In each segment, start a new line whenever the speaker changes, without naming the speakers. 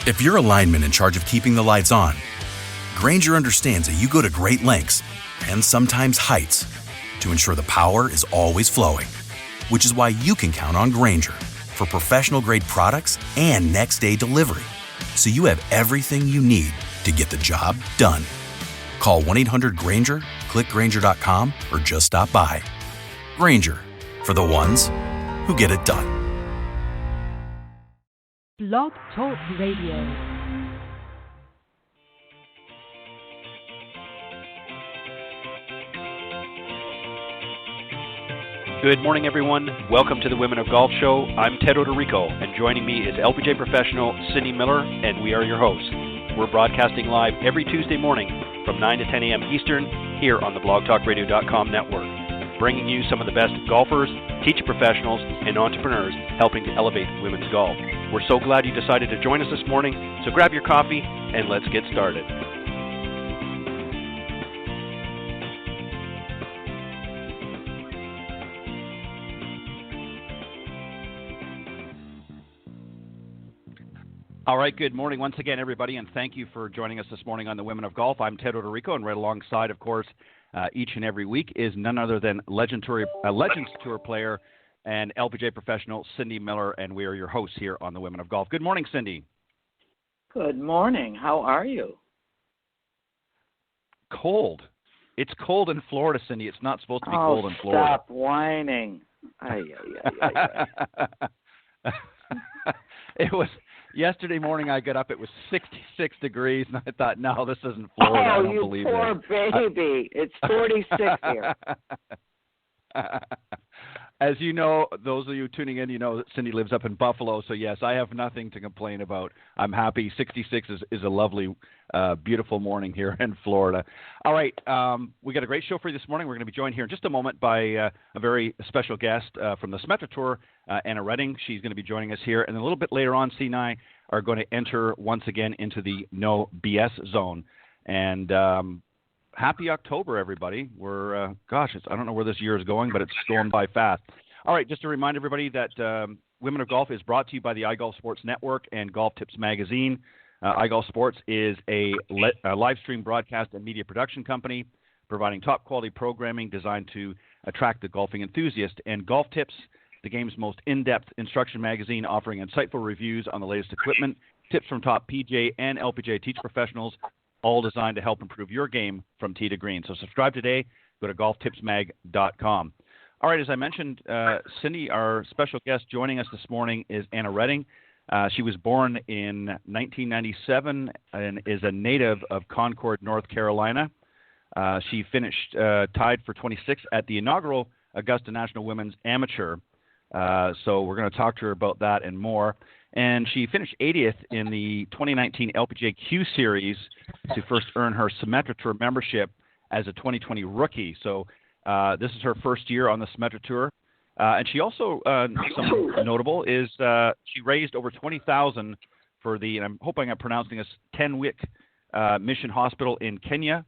If you're a lineman in charge of keeping the lights on, Grainger understands that you go to great lengths and sometimes heights to ensure the power is always flowing, which is why you can count on Grainger for professional-grade products and next-day delivery, so you have everything you need to get the job done. Call 1-800-GRAINGER, click Grainger.com, or just stop by. Grainger, for the ones who get it done.
Blog Talk Radio.
Good morning, everyone. Welcome to the Women of Golf Show. I'm Ted Odorico, and joining me is LPGA professional Cindy Miller, and we are your hosts. We're broadcasting live every Tuesday morning from 9 to 10 a.m. Eastern here on the blogtalkradio.com network, bringing you some of the best golfers, teacher professionals, and entrepreneurs helping to elevate women's golf. We're so glad you decided to join us this morning, so grab your coffee and let's get started. All right, good morning once again, everybody, and thank you for joining us this morning on the Women of Golf. I'm Ted Odorico, and right alongside, of course, each and every week is none other than Legends Tour player and LPGA professional Cindy Miller, and we are your hosts here on the Women of Golf. Good morning, Cindy.
Good morning. How are you?
Cold. It's cold in Florida, Cindy. It's not supposed to be cold in Florida.
Stop whining.
It was yesterday morning. I got up. It was 66 degrees, and I thought, no, this isn't Florida. I don't believe it.
Oh, you poor baby. It's 46 here.
As you know, those of you tuning in, you know that Cindy lives up in Buffalo. So, yes, I have nothing to complain about. I'm happy. 66 is a lovely, beautiful morning here in Florida. All right. We got a great show for you this morning. We're going to be joined here in just a moment by a very special guest from the Symetra Tour, Anna Redding. She's going to be joining us here. And then a little bit later on, C and I are going to enter once again into the no BS zone. And happy October, everybody. We're, I don't know where this year is going, but it's going by fast. All right, just to remind everybody that Women of Golf is brought to you by the iGolf Sports Network and Golf Tips Magazine. iGolf Sports is a live stream broadcast and media production company providing top-quality programming designed to attract the golfing enthusiast. And Golf Tips, the game's most in-depth instruction magazine, offering insightful reviews on the latest equipment, tips from top PGA and LPGA teach professionals, all designed to help improve your game from tee to green. So subscribe today. Go to golftipsmag.com. All right, as I mentioned, Cindy, our special guest joining us this morning is Anna Redding. She was born in 1997 and is a native of Concord, North Carolina. She finished tied for 26th at the inaugural Augusta National Women's Amateur. So we're going to talk to her about that and more. And she finished 80th in the 2019 LPGA Q Series to first earn her Symetra Tour membership as a 2020 rookie. So this is her first year on the Symetra Tour. And she also, something notable, is she raised over $20,000 for the, and I'm hoping I'm pronouncing this, Tenwick Mission Hospital in Kenya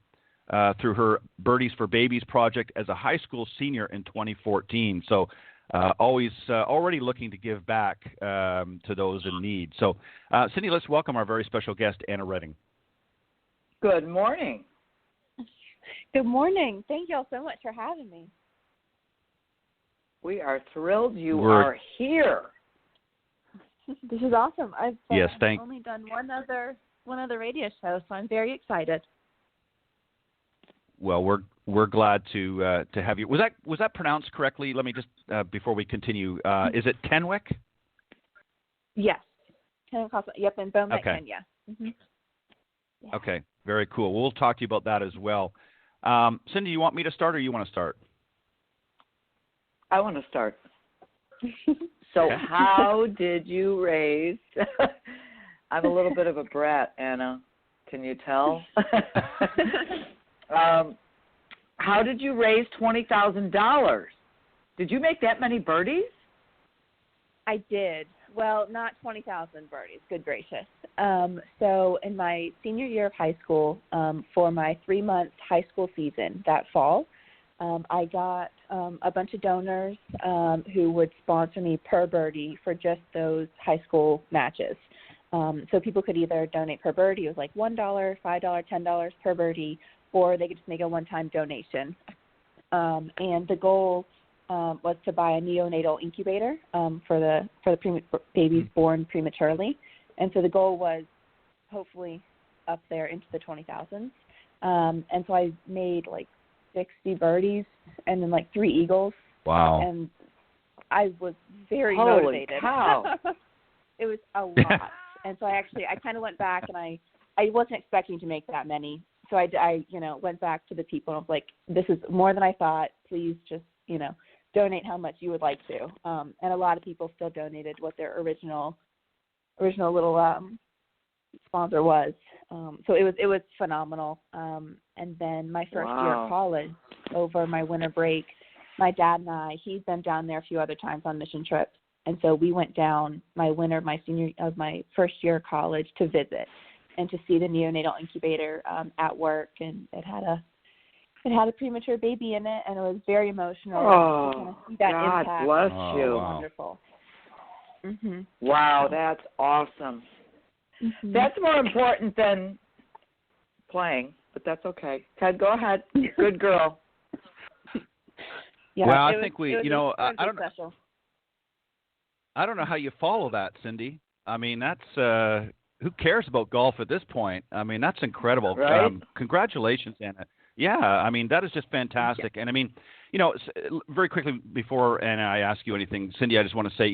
through her Birdies for Babies project as a high school senior in 2014. So already looking to give back to those in need. So, Cindy, let's welcome our very special guest, Anna Redding.
Good morning.
Good morning. Thank you all so much for having me.
We are thrilled you are here.
This is awesome. I've
thanks.
only done one other radio show, so I'm very excited.
Well, we're glad to have you. Was that pronounced correctly? Let me just before we continue. Is it Tenwick?
Yes. Tenwick Hospital. Yep, in Beaumont,
okay.
Kenya. Mm-hmm. Yeah.
Okay, very cool. We'll talk to you about that as well. Cindy, you want me to start or you want to start?
I want to start. So
okay.
How did you raise? I'm a little bit of a brat, Anna. Can you tell? How did you raise $20,000? Did you make that many birdies?
I did. Well, not 20,000 birdies, good gracious. So in my senior year of high school, for my 3-month high school season that fall, I got a bunch of donors who would sponsor me per birdie for just those high school matches. So people could either donate per birdie. It was like $1, $5, $10 per birdie, or they could just make a one-time donation. And the goal was to buy a neonatal incubator for the babies born prematurely. And so the goal was hopefully up there into the 20,000s. And so I made like 60 birdies and then like 3 eagles.
Wow.
And I was very
Holy
motivated.
Cow.
It was a lot. And so I kind of went back and I wasn't expecting to make that many. So I went back to the people and I was like, this is more than I thought. Please just, donate how much you would like to. And a lot of people still donated what their original little sponsor was. So it was phenomenal. And then my first year of college, over my winter break, my dad and I, he's been down there a few other times on mission trips. And so we went down my senior of my first year of college to visit and to see the neonatal incubator at work. And it had a premature baby in it, and it was very emotional.
Oh,
to kind of see that
God
impact.
bless
Oh,
you.
wow.
Wonderful. Mm-hmm.
Wow, that's awesome.
Mm-hmm.
That's more important than playing, but that's okay. Ted, go ahead. Good girl.
Yeah,
well, I
it
think
was
I don't know.
special.
I don't know how you follow that, Cindy. I mean, that's who cares about golf at this point? I mean, that's incredible.
Right?
Congratulations, Anna. Yeah, I mean, that is just fantastic. And I mean, very quickly before Anna, I ask you anything, Cindy, I just want to say,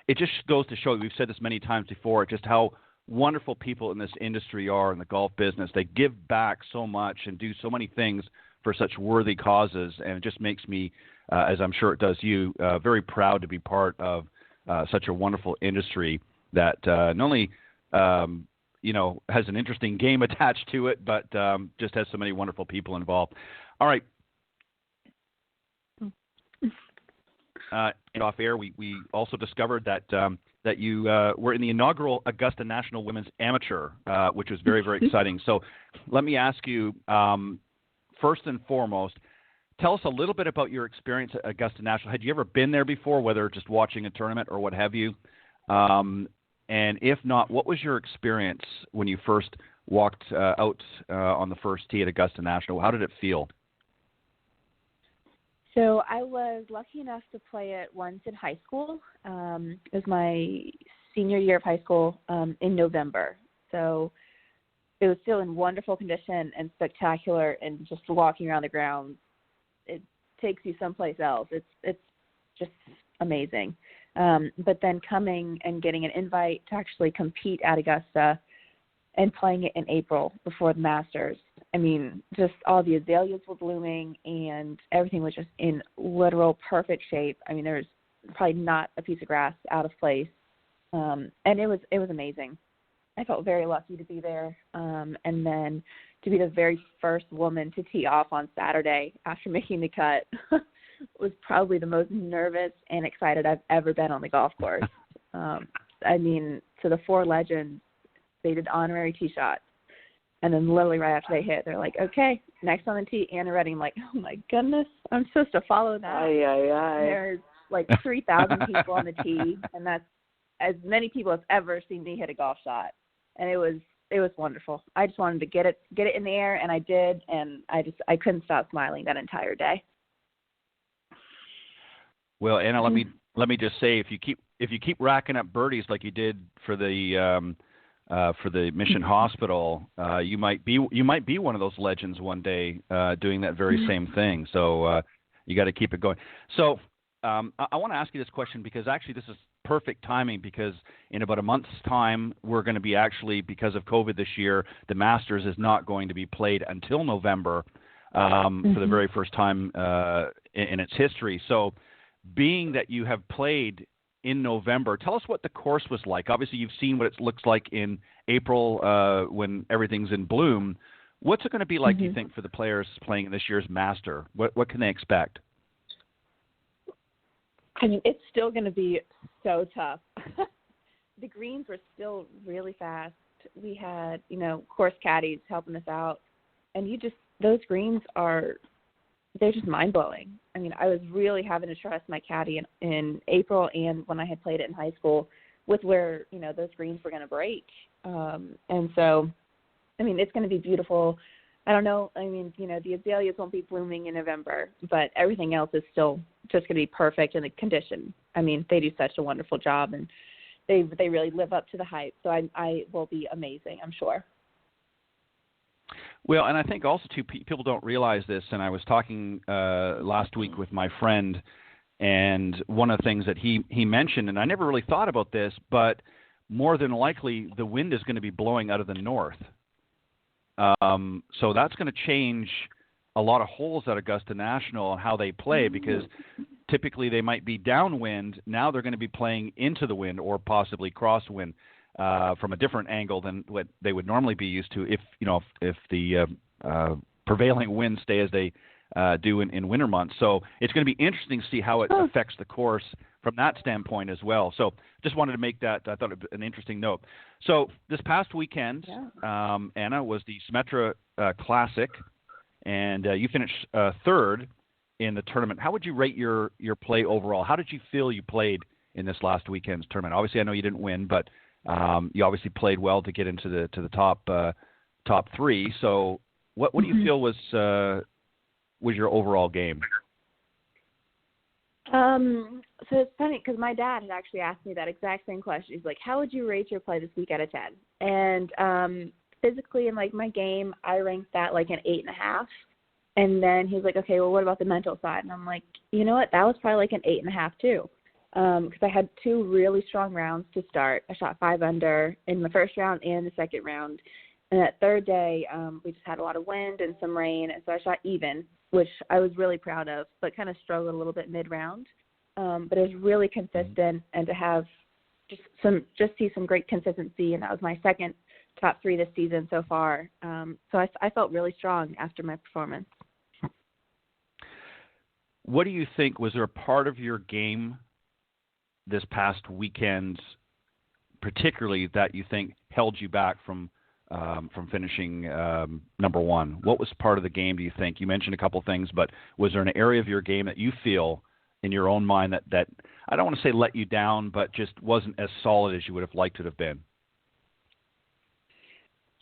it just goes to show, we've said this many times before, just how wonderful people in this industry are in the golf business. They give back so much and do so many things for such worthy causes. And it just makes me, as I'm sure it does you, very proud to be part of such a wonderful industry that not only has an interesting game attached to it, but just has so many wonderful people involved. All right. Off air, we also discovered that you were in the inaugural Augusta National Women's Amateur, which was very, very exciting. So let me ask you, first and foremost, tell us a little bit about your experience at Augusta National. Had you ever been there before, whether just watching a tournament or what have you? And if not, what was your experience when you first walked out on the first tee at Augusta National? How did it feel?
So I was lucky enough to play it once in high school. It was my senior year of high school in November. So it was still in wonderful condition and spectacular, and just walking around the grounds, it takes you someplace else. It's just amazing. But then coming and getting an invite to actually compete at Augusta and playing it in April before the Masters, I mean, just all the azaleas were blooming and everything was just in literal perfect shape. I mean, there was probably not a piece of grass out of place. And it was amazing. I felt very lucky to be there. And then to be the very first woman to tee off on Saturday after making the cut was probably the most nervous and excited I've ever been on the golf course. I mean, to the 4 legends, they did honorary tee shots. And then literally right after they hit, they're like, okay, next on the tee, Anna Redding. I'm like, oh, my goodness, I'm supposed to follow that.
Aye, aye, aye.
There's like 3,000 people on the tee, and that's as many people have ever seen me hit a golf shot. And it was wonderful. I just wanted to get it in the air, and I did, and I couldn't stop smiling that entire day.
Well, Anna, let me just say, if you keep racking up birdies like you did for the Mission Hospital, you might be one of those legends one day doing that very same thing. So you got to keep it going. So I want to ask you this question because actually this is perfect timing, because in about a month's time we're going to be actually, because of COVID this year, the Masters is not going to be played until November for the very first time in its history. So being that you have played in November, tell us what the course was like. Obviously, you've seen what it looks like in April when everything's in bloom. What's it going to be like, do you think, for the players playing in this year's Master? What can they expect?
I mean, it's still going to be so tough. The greens were still really fast. We had, course caddies helping us out. And those greens they're just mind-blowing. I mean, I was really having to trust my caddy in April and when I had played it in high school, with where, those greens were going to break. And so, it's going to be beautiful. I don't know. The azaleas won't be blooming in November, but everything else is still just going to be perfect in the condition. They do such a wonderful job, and they really live up to the hype. So I will be amazing, I'm sure.
Well, and I think also, too, people don't realize this, and I was talking last week with my friend, and one of the things that he mentioned, and I never really thought about this, but more than likely the wind is going to be blowing out of the north. So that's going to change a lot of holes at Augusta National and how they play, because typically they might be downwind. Now they're going to be playing into the wind or possibly crosswind from a different angle than what they would normally be used to if the prevailing winds stay as they do in winter months. So it's going to be interesting to see how it affects the course from that standpoint as well. So just wanted to make that, I thought, an interesting note. So this past weekend, Anna, was the Symetra Classic, and you finished third in the tournament. How would you rate your play overall? How did you feel you played in this last weekend's tournament? Obviously, I know you didn't win, but you obviously played well to get into the top three. So what do you feel was your overall game?
So it's funny because my dad had actually asked me that exact same question. He's like, how would you rate your play this week out of 10? And physically in my game, I ranked that like an 8.5. And then he was like, okay, well, what about the mental side? And I'm like, you know what? That was probably like an 8.5 too. Because I had two really strong rounds to start. I shot 5 under in the first round and the second round. And that third day, we just had a lot of wind and some rain, and so I shot even, which I was really proud of, but kind of struggled a little bit mid-round. But it was really consistent, and to have just see some great consistency, and that was my second top 3 this season so far. So I felt really strong after my performance.
What do you think, was there a part of your game this past weekend particularly that you think held you back from finishing number one? What was part of the game, do you think? You mentioned a couple things, but was there an area of your game that you feel in your own mind that I don't want to say let you down, but just wasn't as solid as you would have liked it to have been?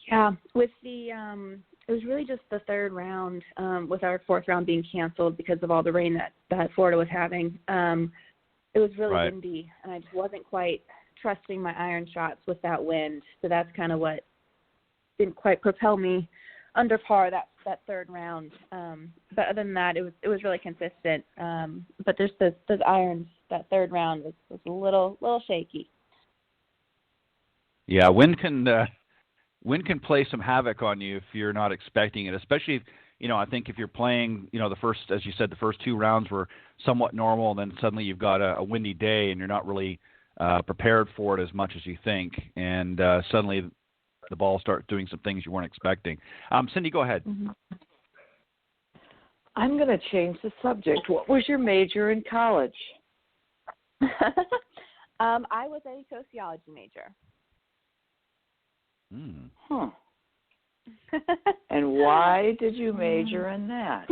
Yeah, with the it was really just the third round, with our fourth round being canceled because of all the rain that Florida was having. It was really windy, and I just wasn't quite trusting my iron shots with that wind. So that's kind of what didn't quite propel me under par that third round. But other than that, it was really consistent. But there's those irons, that third round was a little shaky.
Yeah, wind can play some havoc on you if you're not expecting it, especially if, I think if you're playing, the first, as you said, the first 2 rounds were somewhat normal, and then suddenly you've got a windy day and you're not really prepared for it as much as you think, and suddenly the ball starts doing some things you weren't expecting. Cindy, go ahead.
Mm-hmm. I'm going to change the subject. What was your major in college?
I was a sociology major.
Huh. And why did you major in that?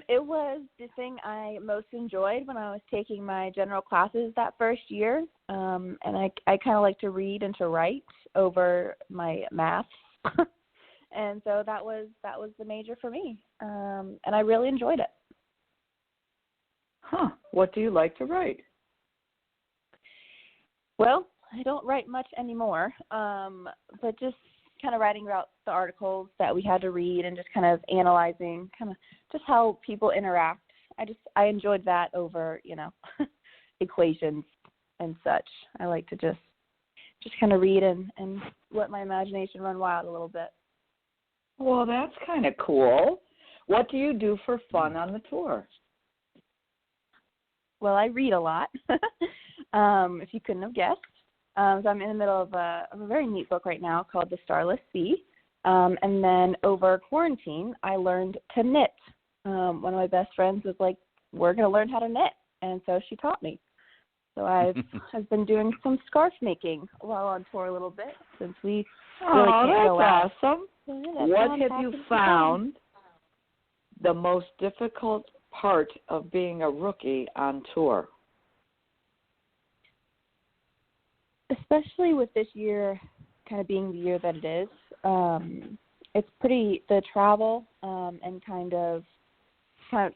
It was the thing I most enjoyed when I was taking my general classes that first year. And I kind of like to read and to write over my math. And so that was the major for me. And I really enjoyed it.
Huh. What do you like to write?
Well, I don't write much anymore, but just kind of writing about the articles that we had to read and just kind of analyzing kind of just how people interact. I enjoyed that over, equations and such. I like to just kind of read and let my imagination run wild a little bit.
Well, that's kind of cool. What do you do for fun on the tour?
Well, I read a lot, if you couldn't have guessed. So I'm in the middle of a very neat book right now called The Starless Sea. And then over quarantine, I learned to knit. One of my best friends was like, we're going to learn how to knit. And so she taught me. So I've been doing some scarf making while on tour a little bit since we really can't go out.
That's awesome.
So,
what have you found the most difficult part of being a rookie on tour?
especially with this year kind of being the year that it is. It's the travel and kind of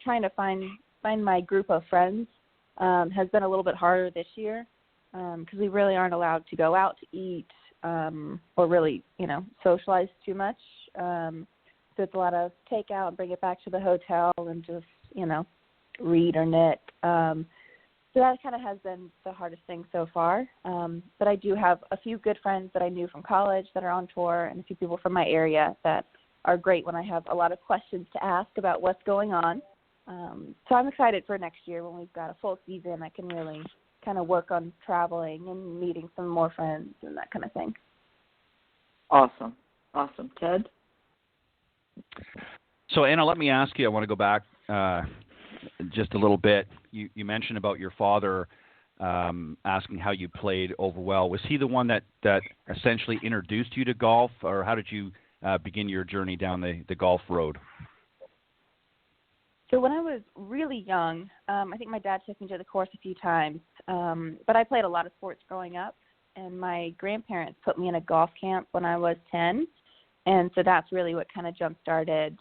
trying to find my group of friends has been a little bit harder this year because we really aren't allowed to go out to eat or really, socialize too much. So it's a lot of takeout and bring it back to the hotel and just, read or knit. So that kind of has been the hardest thing so far. But I do have a few good friends that I knew from college that are on tour and a few people from my area that are great when I have a lot of questions to ask about what's going on. So I'm excited for next year when we've got a full season. I can really kind of work on traveling and meeting some more friends and that kind of thing.
Awesome. Ted?
So, Anna, let me ask you, I want to go back just a little bit. You mentioned about your father asking how you played over well. Was he the one that essentially introduced you to golf, or how did you begin your journey down the golf road?
So when I was really young, I think my dad took me to the course a few times, but I played a lot of sports growing up, and my grandparents put me in a golf camp when I was 10, and so that's really what kind of jump-started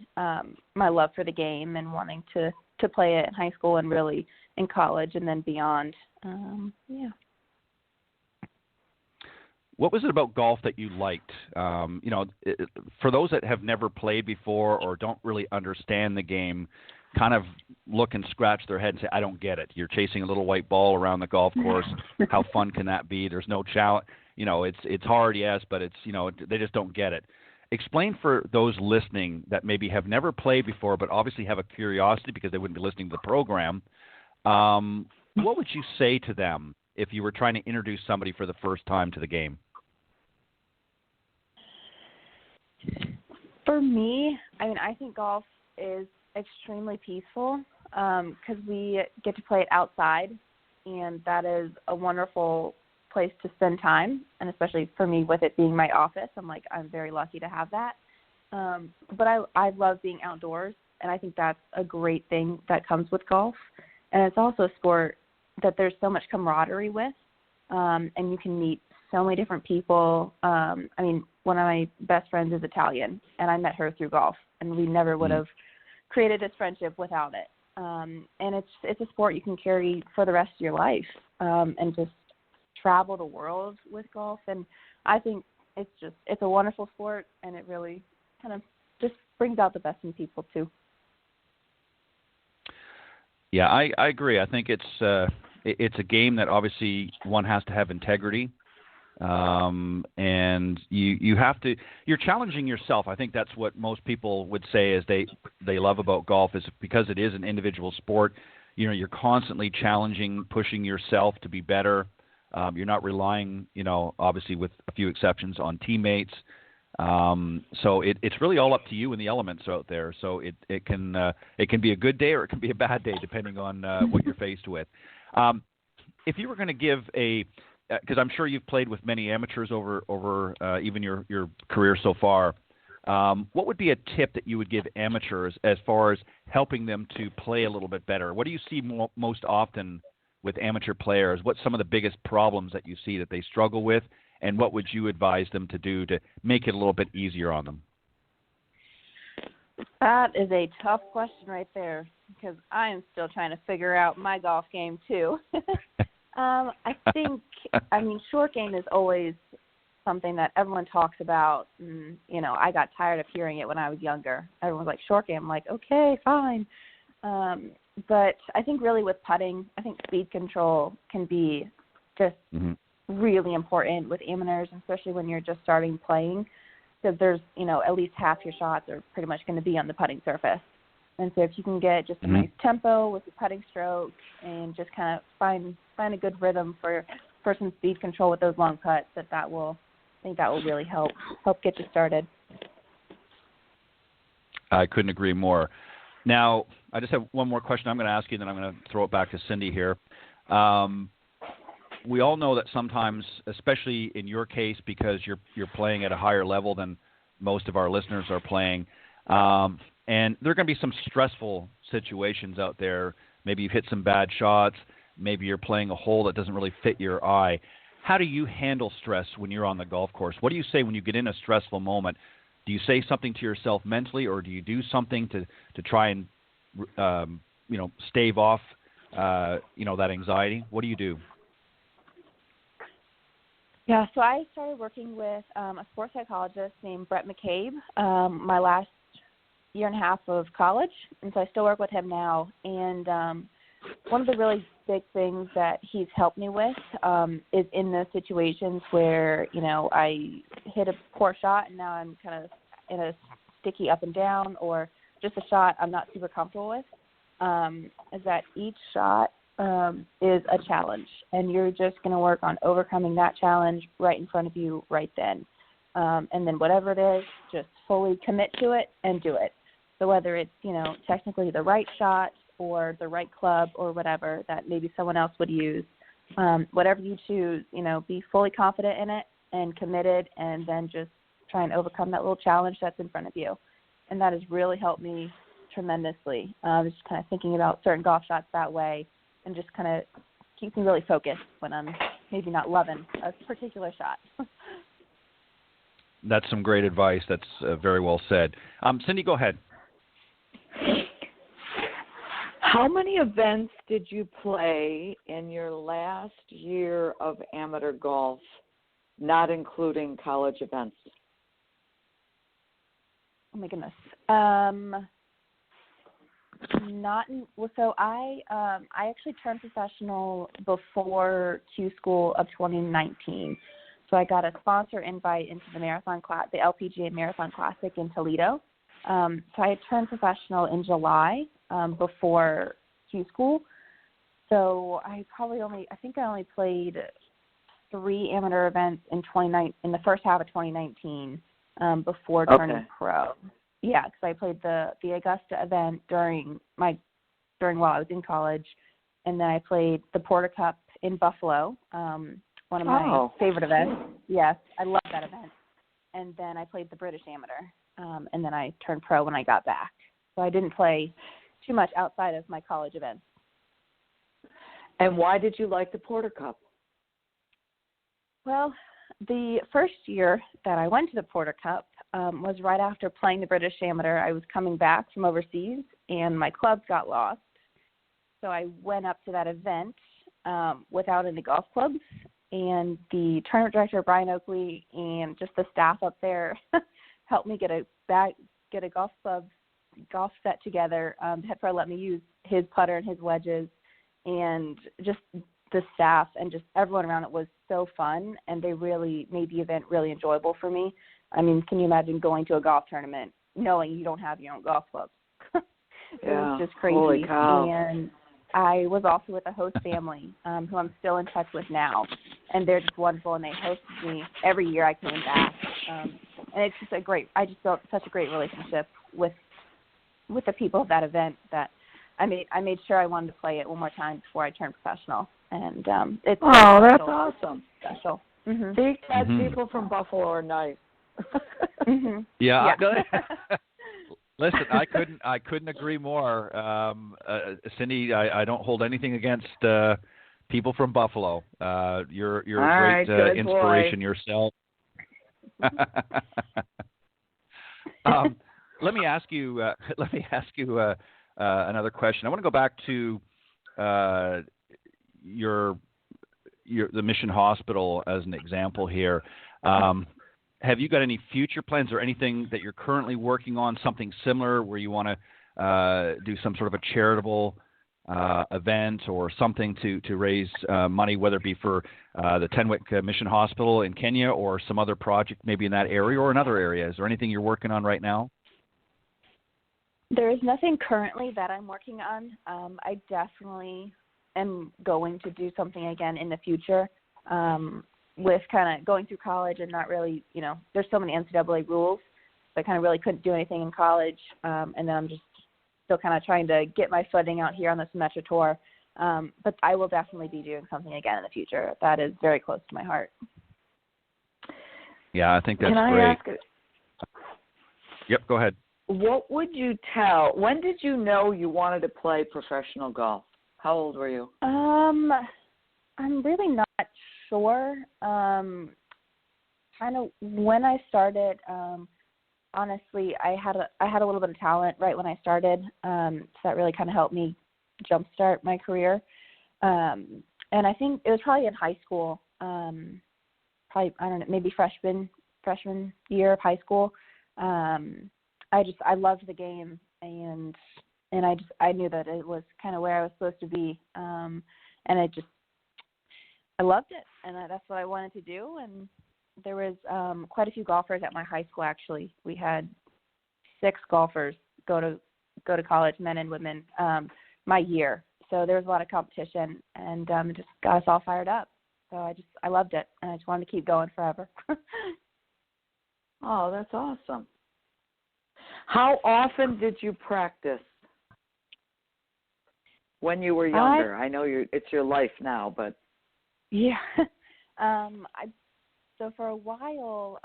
my love for the game and wanting to play it in high school and really in college and then beyond.
What was it about golf that you liked? For those that have never played before or don't really understand the game, kind of look and scratch their head and say, I don't get it. You're chasing a little white ball around the golf course. How fun can that be? There's no challenge. It's hard, yes, but it's, they just don't get it. Explain for those listening that maybe have never played before but obviously have a curiosity because they wouldn't be listening to the program. What would you say to them if you were trying to introduce somebody for the first time to the game?
For me, I think golf is extremely peaceful because we get to play it outside, and that is a wonderful place to spend time, and especially for me with it being my office, I'm very lucky to have that. But I love being outdoors, and I think that's a great thing that comes with golf. And it's also a sport that there's so much camaraderie with, and you can meet so many different people. One of my best friends is Italian, and I met her through golf, and we never would have created this friendship without it. And it's a sport you can carry for the rest of your life, and just travel the world with golf. And I think it's a wonderful sport, and it really kind of just brings out the best in people too.
Yeah, I agree. I think it's a game that obviously one has to have integrity. And you have to, you're challenging yourself. I think that's what most people would say is they love about golf is because it is an individual sport. You're constantly challenging, pushing yourself to be better. You're not relying, obviously with a few exceptions on teammates. So it's really all up to you and the elements out there. So it can be a good day or it can be a bad day depending on what you're faced with. If you were going to give because I'm sure you've played with many amateurs over even your career so far. What would be a tip that you would give amateurs as far as helping them to play a little bit better? What do you see most often with amateur players? What's some of the biggest problems that you see that they struggle with, and what would you advise them to do to make it a little bit easier on them?
That is a tough question right there because I am still trying to figure out my golf game too. I think, short game is always something that everyone talks about. And, I got tired of hearing it when I was younger. Everyone's like, short game. I'm like, okay, fine. But I think really with putting, I think speed control can be just really important with amateurs, especially when you're just starting playing, because there's, at least half your shots are pretty much going to be on the putting surface. And so if you can get just a nice tempo with the putting stroke and just kind of find a good rhythm for some speed control with those long putts, that will really help get you started.
I couldn't agree more. Now, I just have one more question I'm going to ask you, and then I'm going to throw it back to Cindy here. We all know that sometimes, especially in your case, because you're playing at a higher level than most of our listeners are playing, and there are going to be some stressful situations out there. Maybe you've hit some bad shots. Maybe you're playing a hole that doesn't really fit your eye. how do you handle stress when you're on the golf course? What do you say when you get in a stressful moment? Do you say something to yourself mentally, or do you do something to try and stave off that anxiety? What do you do?
Yeah, so I started working with a sports psychologist named Brett McCabe my last year and a half of college, and so I still work with him now. And one of the really big things that he's helped me with is in those situations where, I hit a poor shot and now I'm kind of in a sticky up and down, or just a shot I'm not super comfortable with, is that each shot is a challenge, and you're just going to work on overcoming that challenge right in front of you right then. And then whatever it is, just fully commit to it and do it. So whether it's, technically the right shot or the right club or whatever that maybe someone else would use, whatever you choose, be fully confident in it and committed, and then just try and overcome that little challenge that's in front of you. And that has really helped me tremendously. Just kind of thinking about certain golf shots that way, and just kind of keeps me really focused when I'm maybe not loving a particular shot.
That's some great advice. That's very well said. Cindy, go ahead.
How many events did you play in your last year of amateur golf, not including college events?
Oh my goodness. So I actually turned professional before Q School of 2019. So I got a sponsor invite into the the LPGA Marathon Classic in Toledo. So I had turned professional in July before Q School. So I think I only played 3 amateur events in the first half of 2019 before turning pro. Yeah, because I played the Augusta event during while I was in college, and then I played the Porter Cup in Buffalo, one of my favorite events. Yes, I love that event. And then I played the British Amateur, and then I turned pro when I got back. So I didn't play too much outside of my college events.
And why did you like the Porter Cup?
Well, the first year that I went to the Porter Cup was right after playing the British Amateur. I was coming back from overseas, and my clubs got lost. So I went up to that event without any golf clubs, and the tournament director, Brian Oakley, and just the staff up there helped me get a golf set together. Head Pro let me use his putter and his wedges, and just the staff and just everyone around it was so fun, and they really made the event really enjoyable for me. I mean, can you imagine going to a golf tournament knowing you don't have your own golf clubs? It was just crazy.
Holy cow.
And I was also with a host family who I'm still in touch with now, and they're just wonderful, and they hosted me every year I came back. And it's just I just built such a great relationship with the people of that event that I made sure I wanted to play it one more time before I turned professional. And it's
that's awesome.
Special. Mm-hmm.
Big fat people from Buffalo are nice.
Mm-hmm.
Yeah. Listen, I couldn't agree more. Cindy, I don't hold anything against people from Buffalo. You're a great inspiration yourself. Let me ask you another question. I want to go back to the Mission Hospital as an example here. Have you got any future plans or anything that you're currently working on, something similar where you want to do some sort of a charitable event or something to raise money, whether it be for the Tenwick Mission Hospital in Kenya or some other project maybe in that area or another area? Is there anything you're working on right now?
There is nothing currently that I'm working on. I definitely am going to do something again in the future. With kind of going through college and not really, there's so many NCAA rules, so I kind of really couldn't do anything in college. And then I'm just still kind of trying to get my footing out here on the Symetra tour. But I will definitely be doing something again in the future. That is very close to my heart.
Yeah, I think that's
great.
Can I
ask?
Yep, go ahead.
What would you when did you know you wanted to play professional golf? How old were you?
I'm really not sure. Kind of when I started, honestly, I had a little bit of talent right when I started, so that really kind of helped me jumpstart my career. And I think it was probably in high school, probably, I don't know, maybe freshman year of high school. I loved the game, and I knew that it was kind of where I was supposed to be, and I loved it, and that's what I wanted to do. And there was quite a few golfers at my high school. Actually, we had 6 golfers go to college, men and women, my year. So there was a lot of competition, and it just got us all fired up. So I loved it, and I just wanted to keep going forever.
Oh, that's awesome. How often did you practice when you were younger? I know it's your life now, but
yeah. So for a while,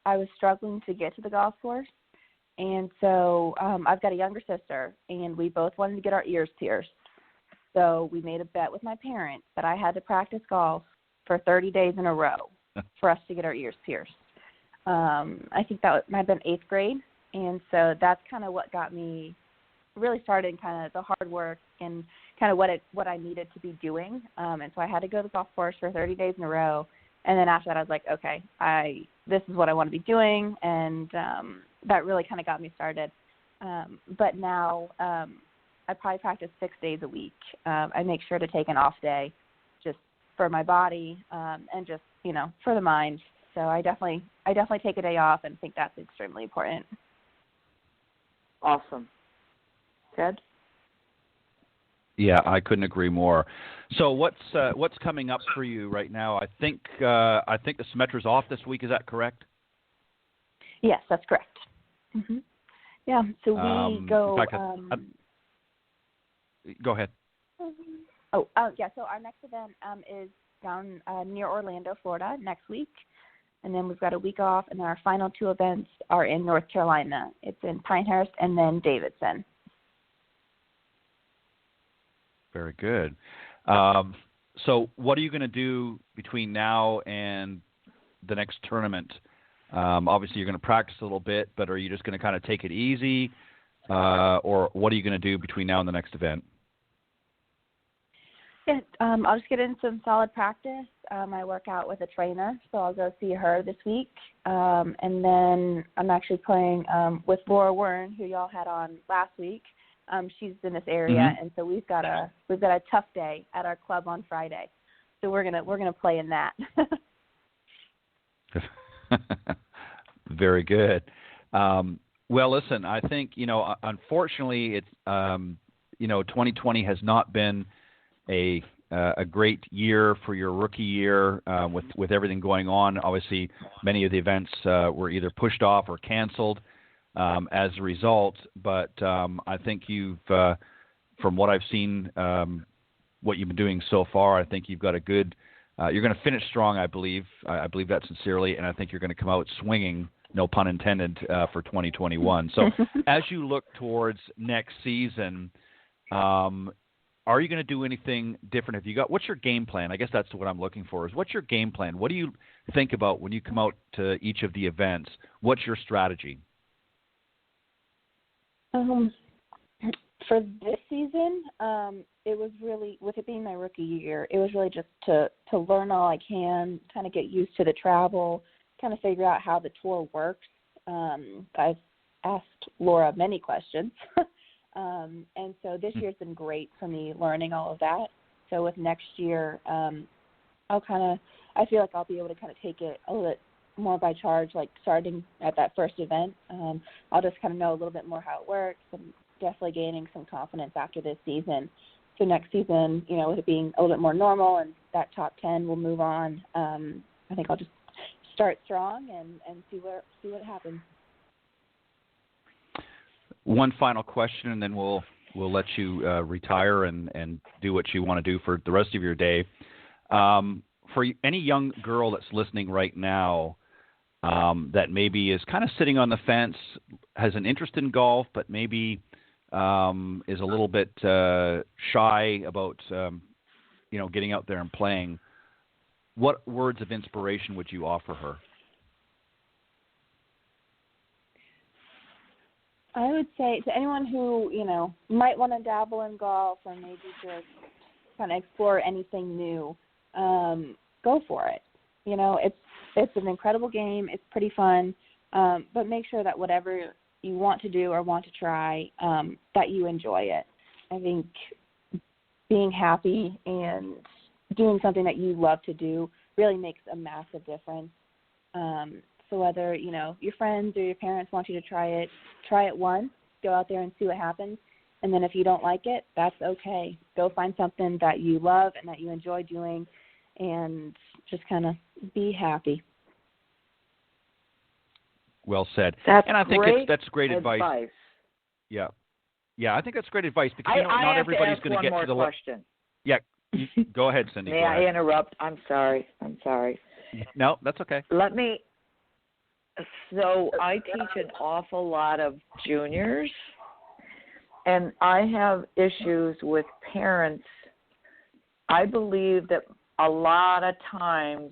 I was struggling to get to the golf course, and so I've got a younger sister, and we both wanted to get our ears pierced. So we made a bet with my parents that I had to practice golf for 30 days in a row for us to get our ears pierced. I think that might have been 8th grade, and so that's kind of what got me really started in kind of the hard work and kind of what I needed to be doing. And so I had to go to the golf course for 30 days in a row. And then after that, I was like, okay, this is what I want to be doing. And that really kind of got me started. But now I probably practice 6 days a week. I make sure to take an off day just for my body and just, for the mind. So I definitely take a day off and think that's extremely important.
Awesome. Ted?
Yeah, I couldn't agree more. So what's coming up for you right now? I think the Symetra's off this week. Is that correct?
Yes, that's correct. Mm-hmm. Yeah. So we go.
In fact, go ahead.
Yeah. So our next event is down near Orlando, Florida, next week, and then we've got a week off, and then our final 2 events are in North Carolina. It's in Pinehurst and then Davidson.
Very good. So what are you going to do between now and the next tournament? Obviously, you're going to practice a little bit, but are you just going to kind of take it easy? Or what are you going to do between now and the next event?
Yeah, I'll just get in some solid practice. I work out with a trainer, so I'll go see her this week. And then I'm actually playing with Laura Wern, who y'all had on last week. She's in this area, and so we've got a tough day at our club on Friday. So we're gonna play in that.
Very good. Well, listen, I think unfortunately, it's 2020 has not been a great year for your rookie year with everything going on. Obviously, many of the events were either pushed off or canceled as a result. But I think you've, from what I've seen, what you've been doing so far, I think you've got a good. You're going to finish strong, I believe. I believe that sincerely, and I think you're going to come out swinging. No pun intended for 2021. So, as you look towards next season, are you going to do anything different? What's your game plan? I guess that's what I'm looking for. What's your game plan? What do you think about when you come out to each of the events? What's your strategy?
For this season, it was really, with it being my rookie year, it was really just to learn all I can, kind of get used to the travel, kind of figure out how the tour works. I've asked Laura many questions. And so this year's been great for me learning all of that. So with next year, I feel like I'll be able to kind of take it a little bit more by charge, like starting at that first event. I'll just kind of know a little bit more how it works. I'm definitely gaining some confidence after this season. So next season, with it being a little bit more normal and that top 10 will move on, I think I'll just start strong and see what happens.
One final question, and then we'll let you retire and do what you want to do for the rest of your day. For any young girl that's listening right now that maybe is kind of sitting on the fence, has an interest in golf, but maybe is a little bit shy about getting out there and playing, what words of inspiration would you offer her?
I would say to anyone who, might want to dabble in golf or maybe just kind of explore anything new, go for it. It's an incredible game. It's pretty fun, but make sure that whatever you want to do or want to try, that you enjoy it. I think being happy and doing something that you love to do really makes a massive difference. So whether, your friends or your parents want you to try it once, go out there and see what happens. And then if you don't like it, that's okay. Go find something that you love and that you enjoy doing and just kind of be happy.
Well said.
That's
and I think that's great
advice.
Yeah. Yeah, I think that's great advice because not everybody's going to get to the
question.
Yeah, go ahead, Cindy.
May I interrupt? I'm sorry.
No, that's okay.
So I teach an awful lot of juniors, and I have issues with parents. I believe that a lot of times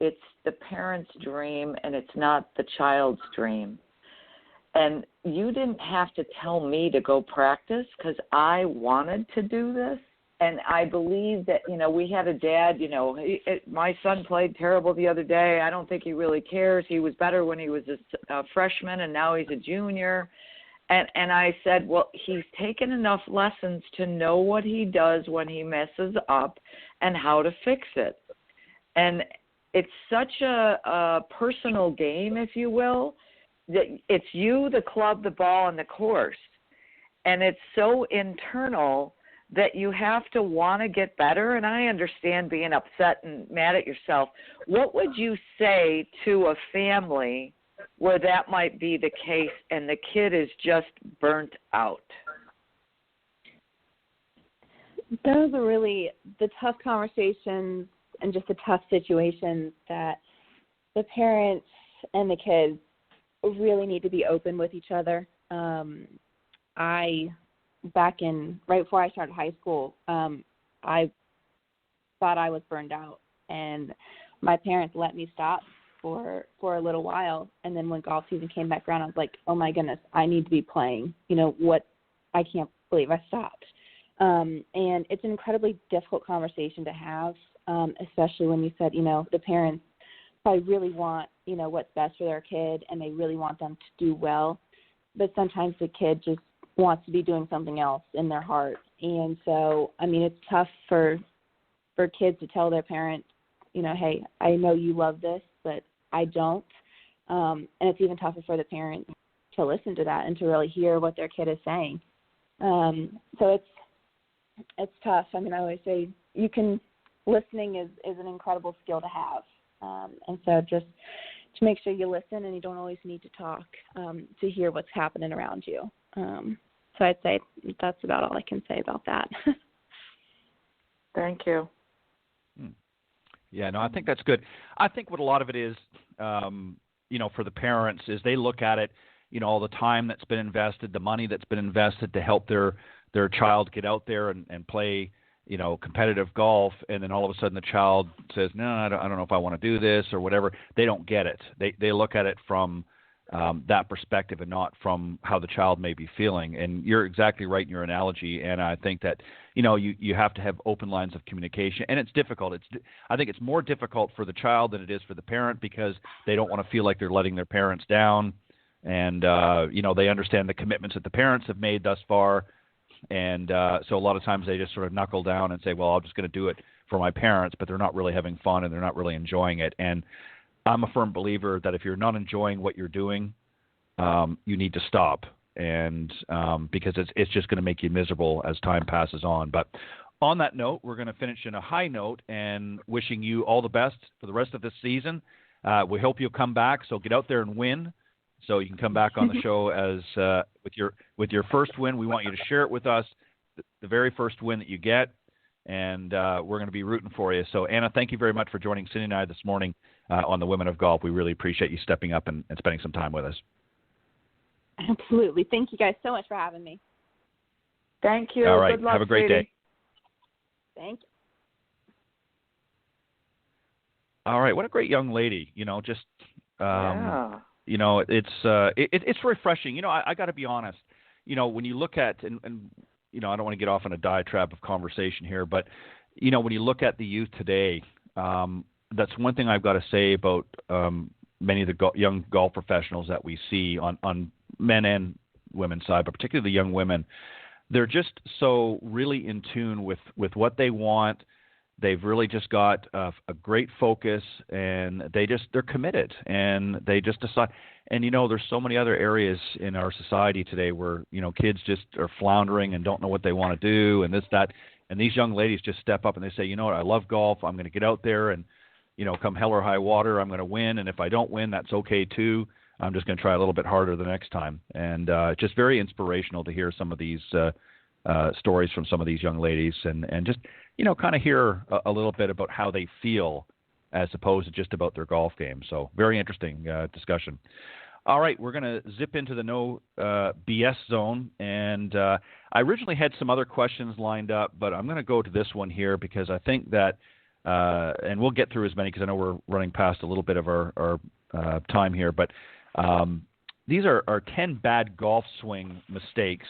it's the parent's dream and it's not the child's dream. And you didn't have to tell me to go practice because I wanted to do this. And I believe that, we had a dad, my son played terrible the other day. I don't think he really cares. He was better when he was a freshman, and now he's a junior. And I said, well, he's taken enough lessons to know what he does when he messes up and how to fix it. And it's such a personal game, if you will, that it's you, the club, the ball, and the course. And it's so internal that you have to want to get better. And I understand being upset and mad at yourself. What would you say to a family where that might be the case and the kid is just burnt out?
Those are really the tough conversations and just the tough situations that the parents and the kids really need to be open with each other. Right before I started high school, I thought I was burned out, and my parents let me stop for a little while. And then when golf season came back around, I was like, oh my goodness, I need to be playing. I can't believe I stopped. And it's an incredibly difficult conversation to have, especially when you said, the parents probably really want, what's best for their kid, and they really want them to do well. But sometimes the kid just wants to be doing something else in their heart. And so, it's tough for kids to tell their parents, hey, I know you love this, but I don't. And it's even tougher for the parents to listen to that and to really hear what their kid is saying. So it's tough. I always say listening is an incredible skill to have. And so just to make sure you listen, and you don't always need to talk to hear what's happening around you. So I'd say that's about all I can say about that.
Thank you.
Yeah, no, I think that's good. I think what a lot of it is, for the parents is they look at it, all the time that's been invested, the money that's been invested to help their child get out there and play, competitive golf, and then all of a sudden the child says, no, I don't know if I want to do this or whatever. They don't get it. They look at it from that perspective and not from how the child may be feeling. And you're exactly right in your analogy. And I think that, you have to have open lines of communication. And it's difficult. I think it's more difficult for the child than it is for the parent because they don't want to feel like they're letting their parents down. And, they understand the commitments that the parents have made thus far. And so a lot of times they just sort of knuckle down and say, well, I'm just going to do it for my parents, but they're not really having fun and they're not really enjoying it. And I'm a firm believer that if you're not enjoying what you're doing, you need to stop, and because it's just going to make you miserable as time passes on. But on that note, we're going to finish in a high note and wishing you all the best for the rest of this season. We hope you'll come back, so get out there and win. So you can come back on the show as with your first win. We want you to share it with us, the very first win that you get, and we're going to be rooting for you. So, Anna, thank you very much for joining Cindy and I this morning on the Women of Golf. We really appreciate you stepping up and spending some time with us.
Absolutely. Thank you guys so much for having me.
Thank you.
All right.
Good luck,
have a great
sweetie.
day.
Thank you.
All right. What a great young lady. Just
Yeah.
it's refreshing. I got to be honest. When you look at and I don't want to get off on a diatribe of conversation here, but when you look at the youth today, that's one thing I've got to say about many of the young golf professionals that we see on men and women's side, but particularly the young women. They're just so really in tune with what they want. They've really just got a great focus, and they're committed, and they just decide. And there's so many other areas in our society today where kids just are floundering and don't know what they want to do, and this, that, and these young ladies just step up and they say, you know what, I love golf. I'm going to get out there and come hell or high water, I'm going to win, and if I don't win, that's okay too. I'm just going to try a little bit harder the next time. And just very inspirational to hear some of these stories from some of these young ladies, and just kind of hear a little bit about how they feel as opposed to just about their golf game. So very interesting discussion. All right, we're going to zip into the no BS zone, and I originally had some other questions lined up, but I'm going to go to this one here because I think that, and we'll get through as many because I know we're running past a little bit of our time here, but these are 10 bad golf swing mistakes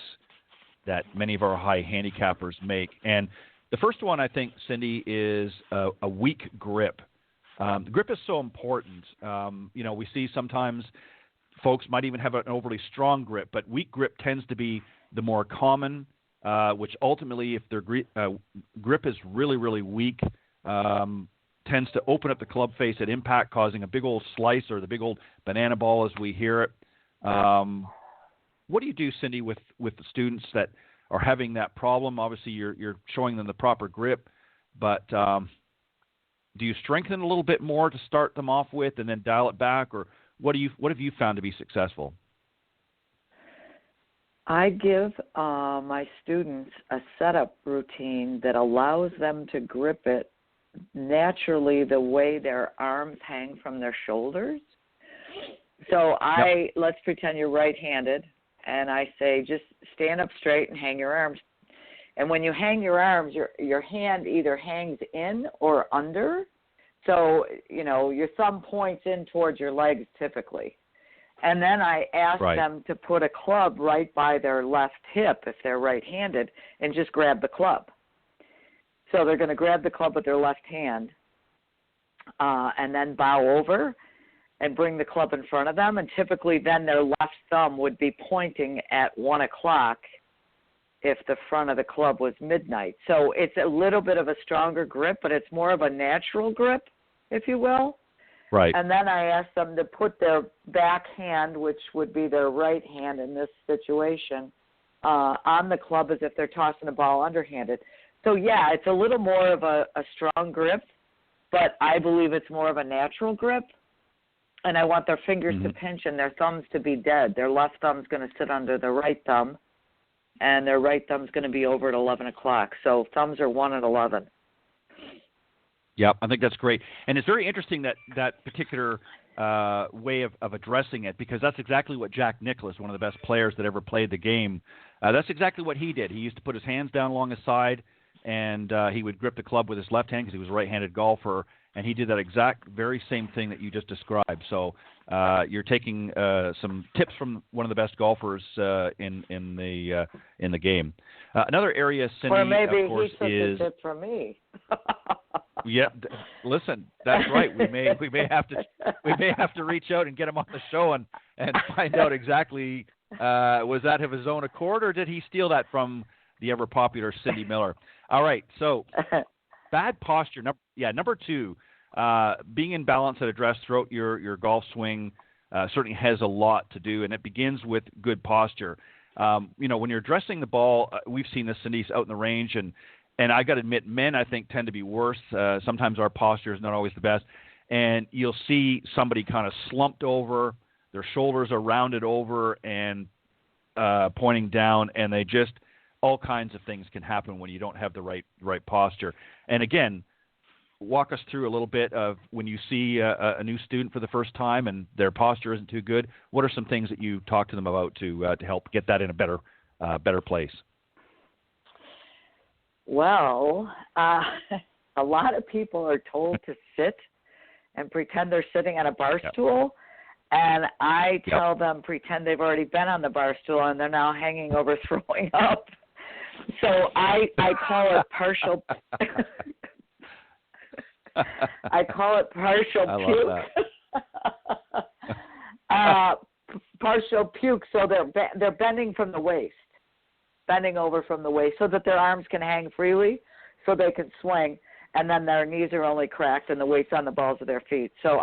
that many of our high handicappers make. And the first one, I think, Cindy, is a weak grip. The grip is so important. We see sometimes folks might even have an overly strong grip, but weak grip tends to be the more common, which ultimately, if their grip is really, really weak, tends to open up the club face at impact, causing a big old slice or the big old banana ball as we hear it. What do you do, Cindy, with the students that are having that problem? Obviously, you're showing them the proper grip, but do you strengthen a little bit more to start them off with and then dial it back, or what have you found to be successful?
I give my students a setup routine that allows them to grip it naturally the way their arms hang from their shoulders. So let's pretend you're right-handed, and I say just stand up straight and hang your arms. And when you hang your arms, your hand either hangs in or under. So, your thumb points in towards your legs typically. And then I ask them to put a club right by their left hip if they're right-handed and just grab the club. So they're going to grab the club with their left hand and then bow over and bring the club in front of them. And typically then their left thumb would be pointing at 1 o'clock if the front of the club was midnight. So it's a little bit of a stronger grip, but it's more of a natural grip, if you will.
Right.
And then I ask them to put their back hand, which would be their right hand in this situation, on the club as if they're tossing a ball underhanded. So, yeah, it's a little more of a strong grip, but I believe it's more of a natural grip. And I want their fingers to pinch and their thumbs to be dead. Their left thumb's going to sit under their right thumb, and their right thumb's going to be over at 11 o'clock. So thumbs are 1 at 11.
Yeah, I think that's great. And it's very interesting that particular way of addressing it, because that's exactly what Jack Nicklaus, one of the best players that ever played the game, that's exactly what he did. He used to put his hands down along his side, and he would grip the club with his left hand because he was a right-handed golfer, and he did that exact very same thing that you just described. So you're taking some tips from one of the best golfers in the game. Another area, Cindy,
or maybe
of course,
he took
is
a tip from me.
Yeah, listen, that's right. We may have to reach out and get him on the show and find out exactly was that of his own accord, or did he steal that from the ever popular Cindy Miller? All right, so bad posture. Number 2, being in balance at address throughout your golf swing certainly has a lot to do, and it begins with good posture. When you're addressing the ball, we've seen this, Cindy, out in the range, and I got to admit, men, I think, tend to be worse. Sometimes our posture is not always the best. And you'll see somebody kind of slumped over, their shoulders are rounded over and pointing down, and all kinds of things can happen when you don't have the right posture. And again, walk us through a little bit of when you see a new student for the first time and their posture isn't too good. What are some things that you talk to them about to help get that in a better place?
Well, a lot of people are told to sit and pretend they're sitting on a bar stool. And I tell them pretend they've already been on the bar stool and they're now hanging over throwing up. So I call it partial. I call it partial puke. Partial puke. So they're bending from the waist, bending over from the waist, so that their arms can hang freely, so they can swing, and then their knees are only cracked and the weight's on the balls of their feet. So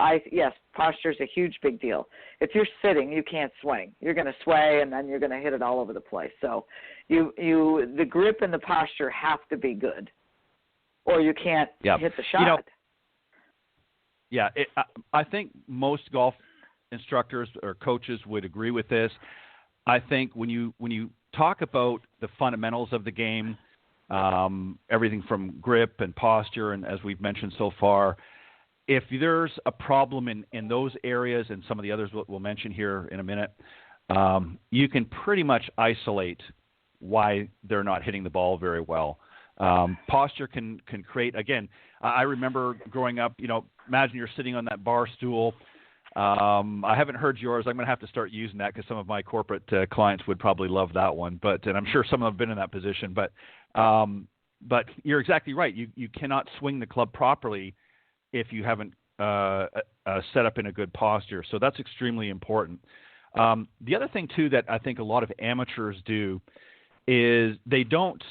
posture is a huge big deal. If you're sitting, you can't swing. You're going to sway, and then you're going to hit it all over the place. So the grip and the posture have to be good, or you can't hit the shot.
I think most golf instructors or coaches would agree with this. I think when you talk about the fundamentals of the game, everything from grip and posture, and as we've mentioned so far, if there's a problem in those areas and some of the others we'll mention here in a minute, you can pretty much isolate why they're not hitting the ball very well. Posture can create, again, I remember growing up, imagine you're sitting on that bar stool. I haven't heard yours. I'm going to have to start using that because some of my corporate clients would probably love that one. And I'm sure some of them have been in that position. But you're exactly right. You cannot swing the club properly if you haven't set up in a good posture. So that's extremely important. The other thing, too, that I think a lot of amateurs do is they don't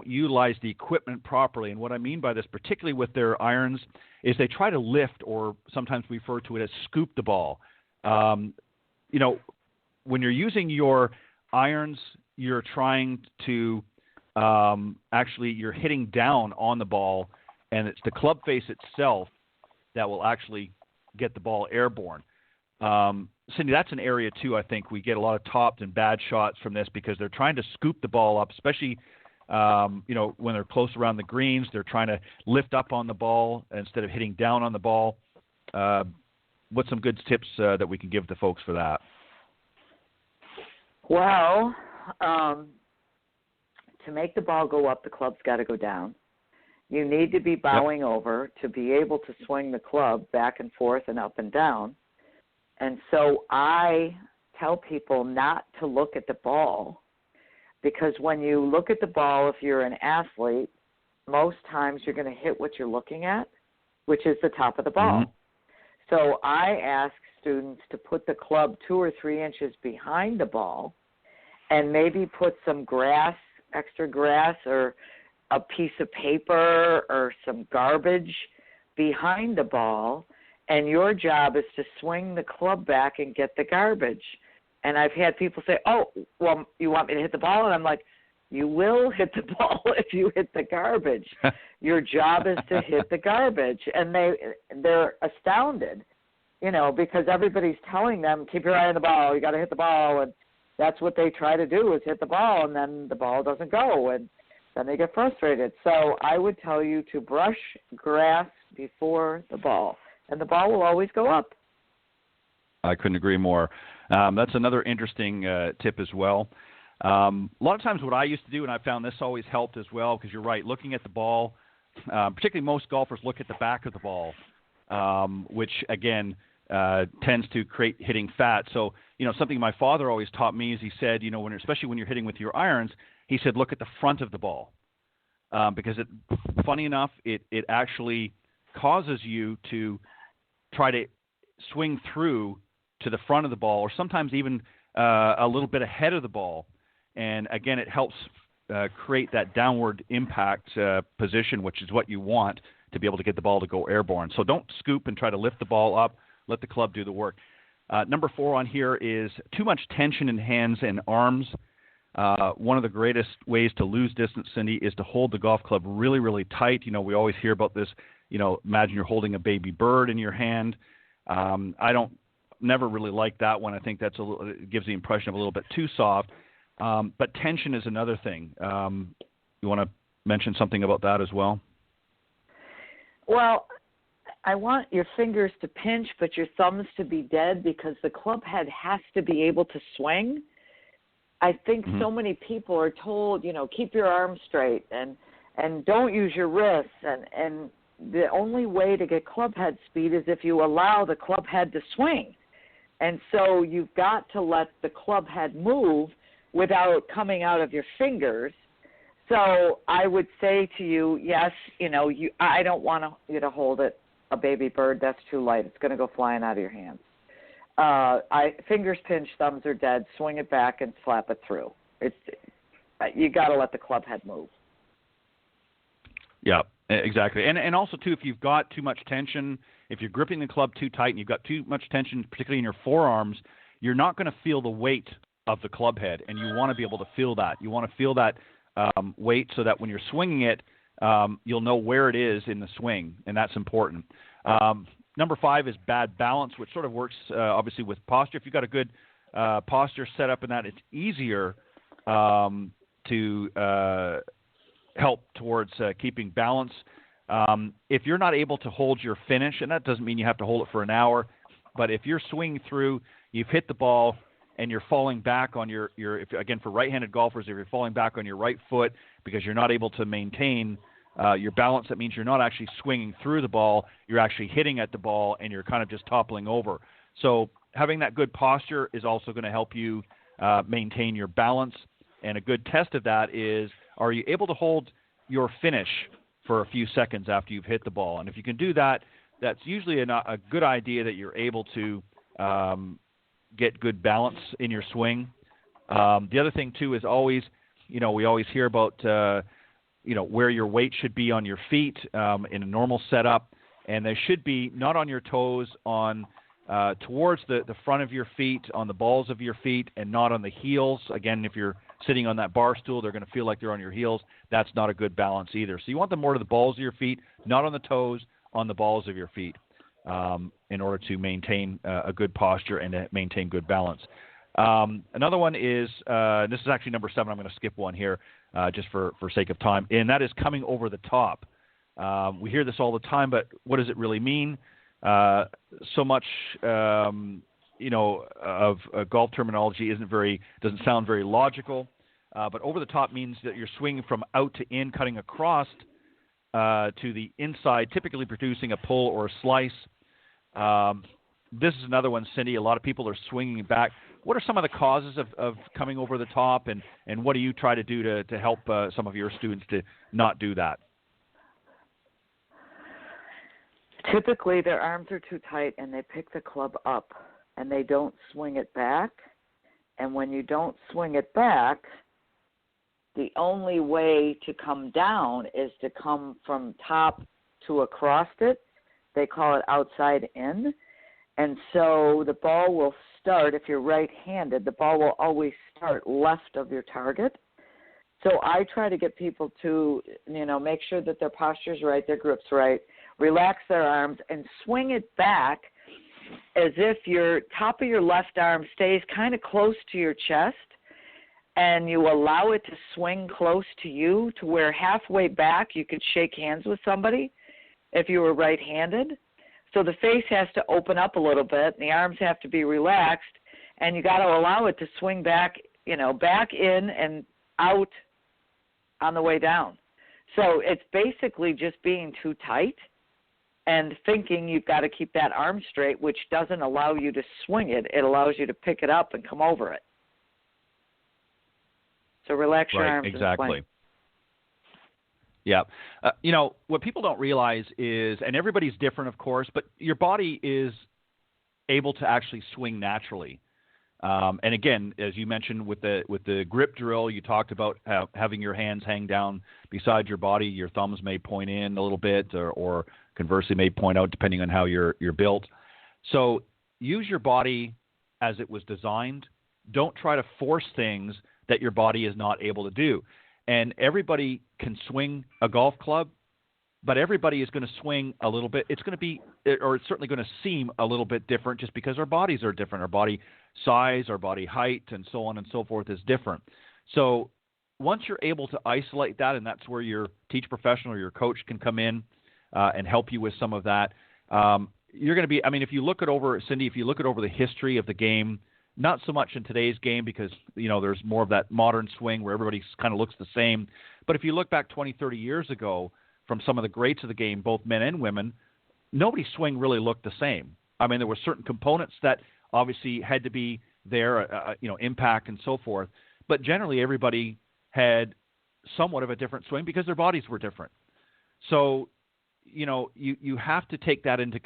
utilize the equipment properly. And what I mean by this, particularly with their irons, is they try to lift, or sometimes we refer to it as scoop the ball. When you're using your irons, you're trying to you're hitting down on the ball, and it's the club face itself that will actually get the ball airborne. Cindy, that's an area, too, I think we get a lot of topped and bad shots from this because they're trying to scoop the ball up, especially when they're close around the greens. They're trying to lift up on the ball instead of hitting down on the ball. What's some good tips that we can give the folks for that?
Well, to make the ball go up, the club's got to go down. You need to be bowing over to be able to swing the club back and forth and up and down. And so I tell people not to look at the ball, because when you look at the ball, if you're an athlete, most times you're going to hit what you're looking at, which is the top of the ball. Mm-hmm. So I ask students to put the club 2 or 3 inches behind the ball and maybe put some grass, extra grass, or a piece of paper or some garbage behind the ball, and your job is to swing the club back and get the garbage. And I've had people say, oh, well, you want me to hit the ball? And I'm like, you will hit the ball if you hit the garbage. Your job is to hit the garbage. And they're astounded, because everybody's telling them, keep your eye on the ball, you got to hit the ball. And that's what they try to do, is hit the ball, and then the ball doesn't go, and then they get frustrated. So I would tell you to brush grass before the ball, and the ball will always go up.
I couldn't agree more. That's another interesting tip as well. A lot of times what I used to do, and I found this always helped as well, because you're right, looking at the ball, particularly most golfers look at the back of the ball, which, again, tends to create hitting fat. So, something my father always taught me is he said, especially when you're hitting with your irons, he said, look at the front of the ball. Because funny enough, it actually causes you to try to swing through to the front of the ball, or sometimes even a little bit ahead of the ball. And again, it helps create that downward impact position, which is what you want to be able to get the ball to go airborne. So don't scoop and try to lift the ball up. Let the club do the work. Number 4 on here is too much tension in hands and arms. One of the greatest ways to lose distance, Cindy, is to hold the golf club really, really tight. We always hear about this, imagine you're holding a baby bird in your hand. I never really like that one. I think it gives the impression of a little bit too soft. But tension is another thing. You want to mention something about that as well?
Well, I want your fingers to pinch, but your thumbs to be dead, because the club head has to be able to swing. I think so many people are told, keep your arms straight and don't use your wrists. And the only way to get club head speed is if you allow the club head to swing. And so you've got to let the club head move without coming out of your fingers. So I would say to you, yes, I don't want you to hold it, a baby bird. That's too light. It's going to go flying out of your hands. Fingers pinch, thumbs are dead. Swing it back and slap it through. You got to let the club head move.
Yeah, exactly. And also, too, if you've got too much tension, if you're gripping the club too tight and you've got too much tension, particularly in your forearms, you're not going to feel the weight of the club head, and you want to be able to feel that. You want to feel that weight so that when you're swinging it, you'll know where it is in the swing, and that's important. Number 5 is bad balance, which sort of works obviously with posture. If you've got a good posture set up in that, it's easier to help towards keeping balance. If you're not able to hold your finish, and that doesn't mean you have to hold it for an hour, but if you're swinging through, you've hit the ball, and you're falling back on your again, for right-handed golfers, if you're falling back on your right foot because you're not able to maintain your balance, that means you're not actually swinging through the ball. You're actually hitting at the ball, and you're kind of just toppling over. So having that good posture is also going to help you maintain your balance. And a good test of that is, are you able to hold your finish for a few seconds after you've hit the ball? And if you can do that, that's usually a good idea that you're able to get good balance in your swing. The other thing, too, is always, we always hear about, where your weight should be on your feet in a normal setup. And they should be not on your toes, towards the front of your feet, on the balls of your feet, and not on the heels. Again, if you're sitting on that bar stool, they're going to feel like they're on your heels. That's not a good balance either. So you want them more to the balls of your feet, not on the toes, on the balls of your feet, in order to maintain a good posture and to maintain good balance. Another one is, this is actually number 7. I'm going to skip one here just for sake of time, and that is coming over the top. We hear this all the time, but what does it really mean? So much, of golf terminology doesn't sound very logical. But over the top means that you're swinging from out to in, cutting across to the inside, typically producing a pull or a slice. This is another one, Cindy. A lot of people are swinging back. What are some of the causes of coming over the top, and what do you try to do to help some of your students to not do that?
Typically, their arms are too tight, and they pick the club up, and they don't swing it back. And when you don't swing it back, the only way to come down is to come from top to across it. They call it outside in. And so the ball will start, if you're right-handed, the ball will always start left of your target. So I try to get people to, make sure that their posture's right, their grip's right, relax their arms, and swing it back as if your top of your left arm stays kind of close to your chest, and you allow it to swing close to you to where halfway back you could shake hands with somebody if you were right-handed. So the face has to open up a little bit, and the arms have to be relaxed, and you got to allow it to swing back, back in and out on the way down. So it's basically just being too tight and thinking you've got to keep that arm straight, which doesn't allow you to swing it. It allows you to pick it up and come over it. So relax your arms.
Exactly.
And swing.
Yeah. What people don't realize is, and everybody's different, of course, but your body is able to actually swing naturally. And again, as you mentioned with the grip drill, you talked about having your hands hang down beside your body. Your thumbs may point in a little bit, or conversely may point out, depending on how you're built. So use your body as it was designed. Don't try to force things that your body is not able to do. And everybody can swing a golf club, but everybody is going to swing a little bit. It's going to be, or it's certainly going to seem a little bit different, just because our bodies are different. Our body size, our body height, and so on and so forth is different. So once you're able to isolate that, and that's where your teach professional or your coach can come in and help you with some of that, you're going to be, if you look at over, Cindy, if you look at over the history of the game, not so much in today's game because, there's more of that modern swing where everybody kind of looks the same. But if you look back 20, 30 years ago, from some of the greats of the game, both men and women, nobody's swing really looked the same. I mean, there were certain components that obviously had to be there, impact and so forth. But generally, everybody had somewhat of a different swing because their bodies were different. So, you have to take that into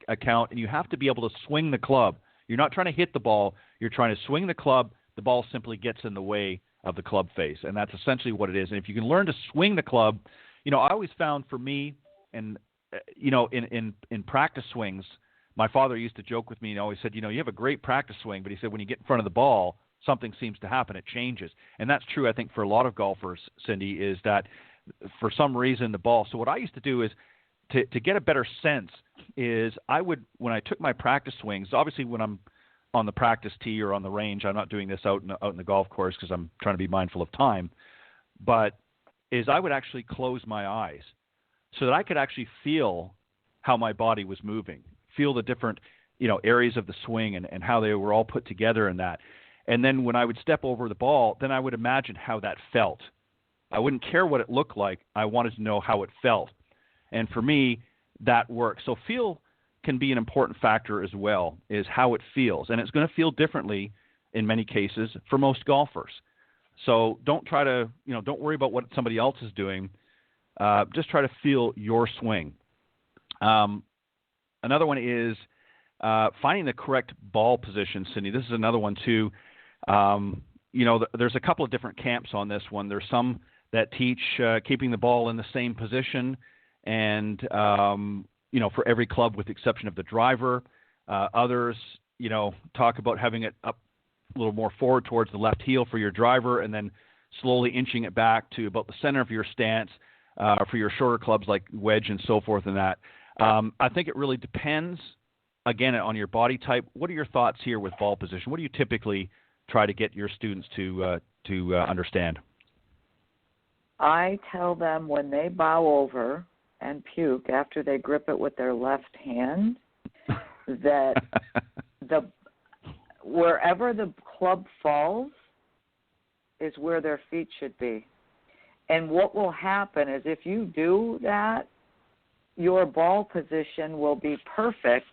account, and you have to be able to swing the club. You're not trying to hit the ball. You're trying to swing the club. The ball simply gets in the way of the club face, and that's essentially what it is. And if you can learn to swing the club, I always found for me, and in practice swings, my father used to joke with me and always said, you have a great practice swing, but he said when you get in front of the ball, something seems to happen. It changes. And that's true, I think, for a lot of golfers, Cindy, is that for some reason the ball. So what I used to do is to get a better sense is when I took my practice swings, obviously when I'm on the practice tee or on the range, I'm not doing this out in the golf course because I'm trying to be mindful of time, but is I would actually close my eyes so that I could actually feel how my body was moving, feel the different, areas of the swing and how they were all put together in that. And then when I would step over the ball, then I would imagine how that felt. I wouldn't care what it looked like. I wanted to know how it felt. And for me, that works. So feel can be an important factor as well, is how it feels. And it's going to feel differently in many cases for most golfers. So don't try to, don't worry about what somebody else is doing. Just try to feel your swing. Another one is finding the correct ball position, Cindy. This is another one too. There's a couple of different camps on this one. There's some that teach keeping the ball in the same position and, for every club with the exception of the driver. Others, talk about having it up a little more forward towards the left heel for your driver and then slowly inching it back to about the center of your stance for your shorter clubs like wedge and so forth and that. I think it really depends, again, on your body type. What are your thoughts here with ball position? What do you typically try to get your students to understand?
I tell them when they bow over and puke after they grip it with their left hand that wherever the club falls is where their feet should be. And what will happen is if you do that, your ball position will be perfect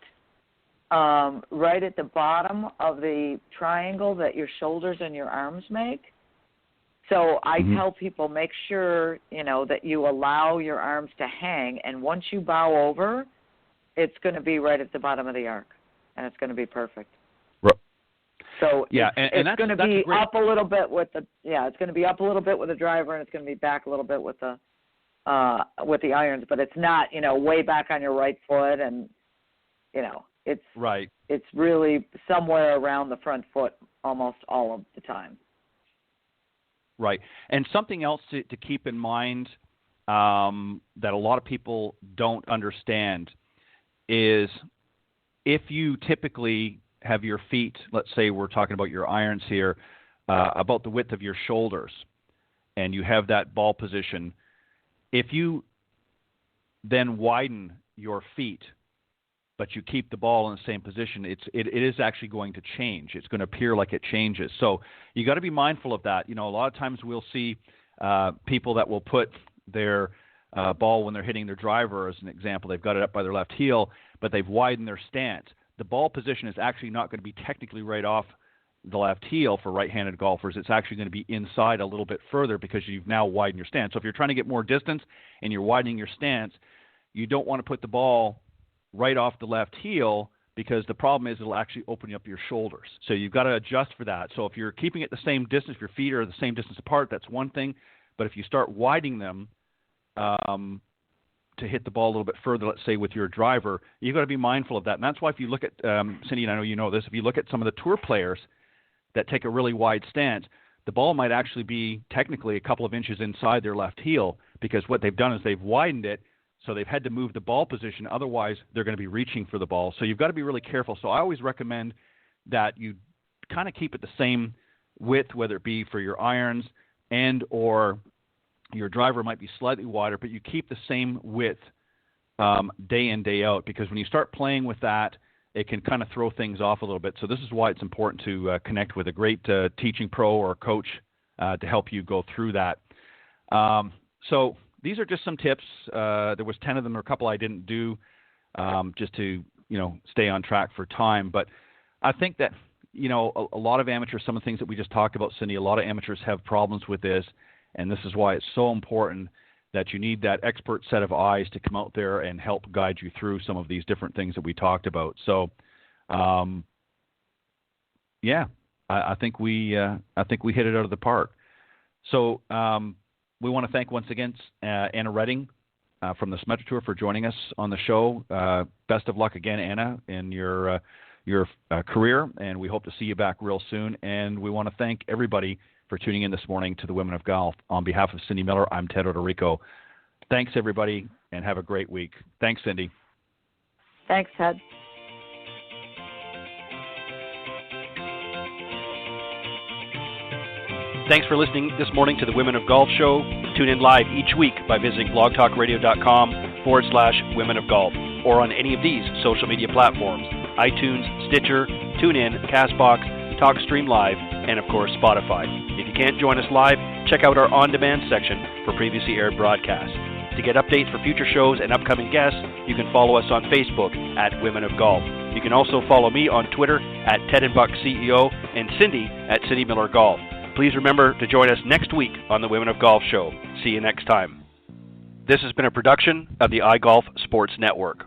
right at the bottom of the triangle that your shoulders and your arms make. So I tell people, make sure, that you allow your arms to hang, and once you bow over, it's going to be right at the bottom of the arc, and it's going to be perfect.
Right.
So
yeah,
it's going to be up a little bit with it's going to be up a little bit with the driver, and it's going to be back a little bit with the irons, but it's not, way back on your right foot, and it's
right.
It's really somewhere around the front foot almost all of the time.
Right. And something else to keep in mind that a lot of people don't understand is if you typically have your feet, let's say we're talking about your irons here, about the width of your shoulders, and you have that ball position, if you then widen your feet, but you keep the ball in the same position, it is actually going to change. It's going to appear like it changes. So you got to be mindful of that. A lot of times we'll see people that will put their ball when they're hitting their driver, as an example. They've got it up by their left heel, but they've widened their stance. The ball position is actually not going to be technically right off the left heel for right-handed golfers. It's actually going to be inside a little bit further because you've now widened your stance. So if you're trying to get more distance and you're widening your stance, you don't want to put the ball right off the left heel because the problem is it'll actually open up your shoulders. So you've got to adjust for that. So if you're keeping it the same distance, if your feet are the same distance apart, that's one thing. But if you start widening them to hit the ball a little bit further, let's say with your driver, you've got to be mindful of that. And that's why if you look at, Cindy, and I know you know this, if you look at some of the tour players that take a really wide stance, the ball might actually be technically a couple of inches inside their left heel because what they've done is they've widened it. So they've had to move the ball position. Otherwise, they're going to be reaching for the ball. So you've got to be really careful. So I always recommend that you kind of keep it the same width, whether it be for your irons and or your driver might be slightly wider, but you keep the same width day in, day out, because when you start playing with that, it can kind of throw things off a little bit. So this is why it's important to connect with a great teaching pro or coach to help you go through that. So these are just some tips. There was 10 of them, or a couple I didn't do, just to stay on track for time. But I think that a lot of amateurs, some of the things that we just talked about, Cindy, a lot of amateurs have problems with this, and this is why it's so important that you need that expert set of eyes to come out there and help guide you through some of these different things that we talked about. So, I think we hit it out of the park. So we want to thank once again Anna Redding from the Symetra Tour for joining us on the show. Best of luck again, Anna, in your career, and we hope to see you back real soon. And we want to thank everybody for tuning in this morning to the Women of Golf. On behalf of Cindy Miller, I'm Ted Odorico. Thanks, everybody, and have a great week. Thanks, Cindy.
Thanks, Ted.
Thanks for listening this morning to the Women of Golf Show. Tune in live each week by visiting blogtalkradio.com/Women of Golf, or on any of these social media platforms: iTunes, Stitcher, TuneIn, CastBox, TalkStream Live, and of course Spotify. If you can't join us live, check out our on-demand section for previously aired broadcasts. To get updates for future shows and upcoming guests, you can follow us on Facebook at Women of Golf. You can also follow me on Twitter at Ted and Buck CEO and Cindy at Cindy Miller Golf. Please remember to join us next week on the Women of Golf Show. See you next time. This has been a production of the iGolf Sports Network.